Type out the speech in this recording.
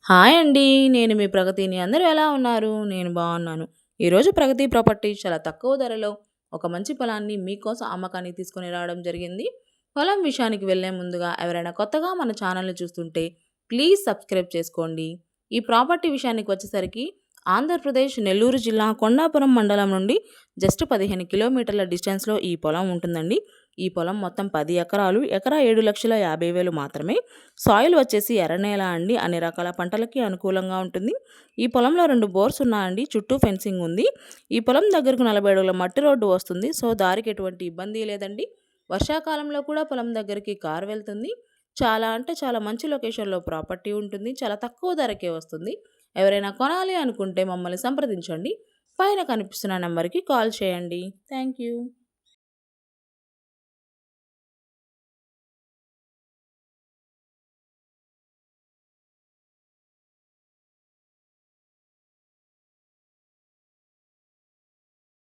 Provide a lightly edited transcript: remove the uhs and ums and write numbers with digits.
Hi అండి. నేను మీ ప్రగతిని. అందరూ ఎలా ఉన్నారు? నేను బాగున్నాను. ఈరోజు ప్రగతి ప్రాపర్టీస్ చాలా తక్కువ ధరలో ఒక మంచి పొలాన్ని మీకోసం అమ్మకానికి తీసుకొని రావడం జరిగింది. పొలం విషయానికి వెళ్ళే ముందుగా ఎవరైనా కొత్తగా మన ఛానల్‌ని చూస్తుంటే ప్లీజ్ సబ్స్క్రైబ్ చేసుకోండి. ఈ ప్రాపర్టీ విషయానికి వచ్చేసరికి ఆంధ్రప్రదేశ్ నెల్లూరు జిల్లా కొండాపురం మండలం నుండి జస్ట్ 15 కిలోమీటర్ల డిస్టెన్స్‌లో ఈ పొలం ఉంటుందండి. ఈ పొలం మొత్తం 10 ఎకరాలు. ఎకరా 7,50,000 మాత్రమే. సాయిల్ వచ్చేసి ఎర్రనేల అండి. అన్ని రకాల పంటలకి అనుకూలంగా ఉంటుంది. ఈ పొలంలో 2 బోర్స్ ఉన్నాయండి. చుట్టూ ఫెన్సింగ్ ఉంది. ఈ పొలం దగ్గరకు 40 అడుగుల మట్టి రోడ్డు వస్తుంది. సో దారికి ఎటువంటి ఇబ్బంది లేదండి. వర్షాకాలంలో కూడా పొలం దగ్గరికి కారు వెళ్తుంది. చాలా అంటే చాలా మంచి లొకేషన్‌లో ప్రాపర్టీ ఉంటుంది. చాలా తక్కువ ధరకే వస్తుంది. ఎవరైనా కొనాలి అనుకుంటే మమ్మల్ని సంప్రదించండి. పైన కనిపిస్తున్న నెంబర్‌కి కాల్ చేయండి. Thank you.